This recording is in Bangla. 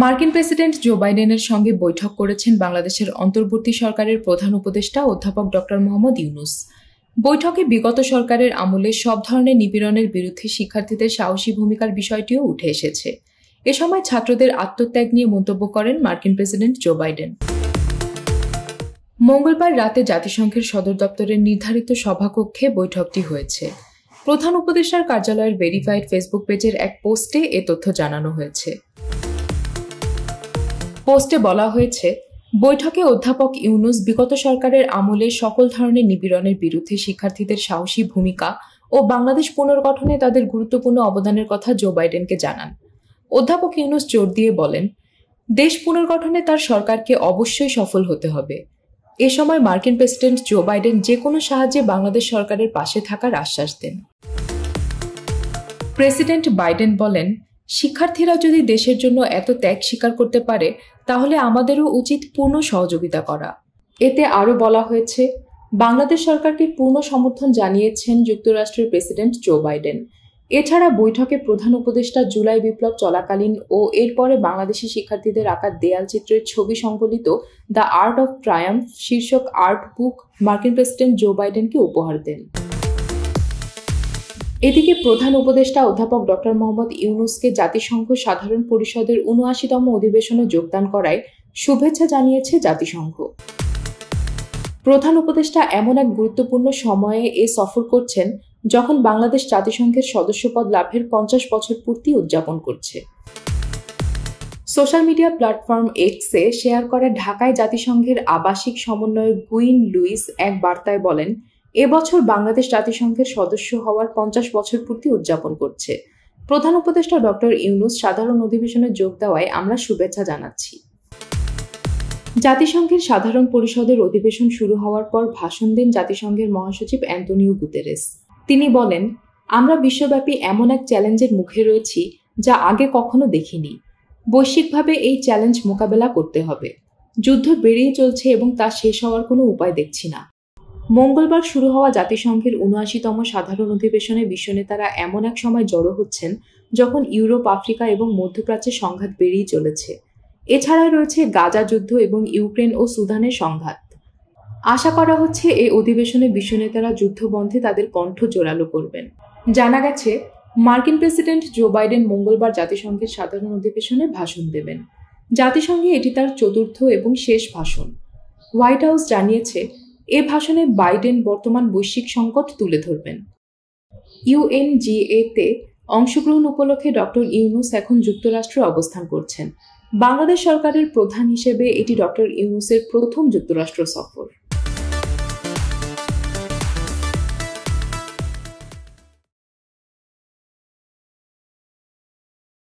মার্কিন প্রেসিডেন্ট জো বাইডেনের সঙ্গে বৈঠক করেছেন বাংলাদেশের অন্তর্বর্তী সরকারের প্রধান উপদেষ্টা অধ্যাপক ডক্টর মোহাম্মদ ইউনূস। বৈঠকে বিগত সরকারের আমলে সব ধরনের নিপীড়নের বিরুদ্ধে শিক্ষার্থীদের সাহসী ভূমিকার বিষয়টিও উঠে এসেছে। এ সময় ছাত্রদের আত্মত্যাগ নিয়ে মন্তব্য করেন মার্কিন প্রেসিডেন্ট জো বাইডেন। মঙ্গলবার রাতে জাতিসংঘের সদর দপ্তরের নির্ধারিত সভাকক্ষে বৈঠকটি হয়েছে। প্রধান উপদেষ্টার কার্যালয়ের ভেরিফাইড ফেসবুক পেজের এক পোস্টে এ তথ্য জানানো হয়েছে। পোস্টে বলা হয়েছে, বৈঠকে অধ্যাপক ইউনূস বিগত সরকারের আমলে সকল ধরনের নিপীড়নের বিরুদ্ধে শিক্ষার্থীদের সাহসী ভূমিকা ও বাংলাদেশ পুনর্গঠনে তাদের গুরুত্বপূর্ণ অবদানের কথা জো বাইডেনকে জানান। অধ্যাপক ইউনূস জোর দিয়ে বলেন, দেশ পুনর্গঠনে তার সরকারকে অবশ্যই সফল হতে হবে। এ সময় মার্কিন প্রেসিডেন্ট জো বাইডেন যে কোনো সাহায্যে বাংলাদেশ সরকারের পাশে থাকার আশ্বাস দেন। প্রেসিডেন্ট বাইডেন বলেন, শিক্ষার্থীরা যদি দেশের জন্য এত ত্যাগ স্বীকার করতে পারে তাহলে আমাদেরও উচিত পূর্ণ সহযোগিতা করা। এতে আরও বলা হয়েছে, বাংলাদেশ সরকারকে পূর্ণ সমর্থন জানিয়েছেন যুক্তরাষ্ট্রের প্রেসিডেন্ট জো বাইডেন। এছাড়া বৈঠকে প্রধান উপদেষ্টা জুলাই বিপ্লব চলাকালীন ও এরপরে বাংলাদেশি শিক্ষার্থীদের আঁকা দেয়াল চিত্রের ছবি সংকলিত দ্য আর্ট অফ ট্রায়াম্ফ শীর্ষক আর্ট বুক মার্কিন প্রেসিডেন্ট জো বাইডেনকে উপহার দেন। এদিকে প্রধান উপদেষ্টা অধ্যাপক ডক্টর মোহাম্মদ ইউনূসকে জাতিসংঘ সাধারণ পরিষদের ৭৯তম অধিবেশনে যোগদান করায় শুভেচ্ছা জানিয়েছে জাতিসংঘ। প্রধান উপদেষ্টা এমন এক গুরুত্বপূর্ণ সময়ে এ সফর করছেন যখন বাংলাদেশ জাতিসংঘের সদস্যপদ লাভের ৫০ বছর পূর্তি উদযাপন করছে। সোশ্যাল মিডিয়া প্ল্যাটফর্ম এক্সে শেয়ার করা ঢাকায় জাতিসংঘের আবাসিক সমন্বয়ক গুইন লুইস এক বার্তায় বলেন, এবছর বাংলাদেশ জাতিসংঘের সদস্য হওয়ার ৫০ বছর পূর্তি উদযাপন করছে। প্রধান উপদেষ্টা ডক্টর ইউনূস সাধারণ অধিবেশনে যোগ দেওয়ায় আমরা শুভেচ্ছা জানাচ্ছি। জাতিসংঘের সাধারণ পরিষদের অধিবেশন শুরু হওয়ার পর ভাষণ দেন জাতিসংঘের মহাসচিব অ্যান্তোনিও গুতেরেস। তিনি বলেন, আমরা বিশ্বব্যাপী এমন এক চ্যালেঞ্জের মুখে রয়েছি যা আগে কখনো দেখিনি। বৈশ্বিকভাবে এই চ্যালেঞ্জ মোকাবেলা করতে হবে। যুদ্ধ বেড়েই চলছে এবং তা শেষ হওয়ার কোনো উপায় দেখছি না। মঙ্গলবার শুরু হওয়া জাতিসংঘের ৭৯তম সাধারণ অধিবেশনে বিশ্বনেতারা এমন এক সময় জড়ো হচ্ছেন যখন ইউরোপ, আফ্রিকা এবং মধ্যপ্রাচ্যের সংঘাত বেড়েই চলেছে। এছাড়া রয়েছে গাজা যুদ্ধ এবং ইউক্রেন ও সুদানের সংঘাত। আশা করা হচ্ছে এই অধিবেশনে বিশ্বনেতারা যুদ্ধবন্ধে তাদের কণ্ঠ জোরালো করবেন। জানা গেছে, মার্কিন প্রেসিডেন্ট জো বাইডেন মঙ্গলবার জাতিসংঘের সাধারণ অধিবেশনে ভাষণ দেবেন। জাতিসংঘে এটি তার চতুর্থ এবং শেষ ভাষণ। হোয়াইট হাউস জানিয়েছে, এ ভাষণে বাইডেন বর্তমান বৈশ্বিক সংকট তুলে ধরবেন। ইউএনজিএ-তে অংশগ্রহণ উপলক্ষে ডক্টর ইউনূস এখন যুক্তরাষ্ট্রে অবস্থান করছেন। বাংলাদেশ সরকারের প্রধান হিসেবে এটি ডক্টর ইউনূসের প্রথম যুক্তরাষ্ট্র সফর।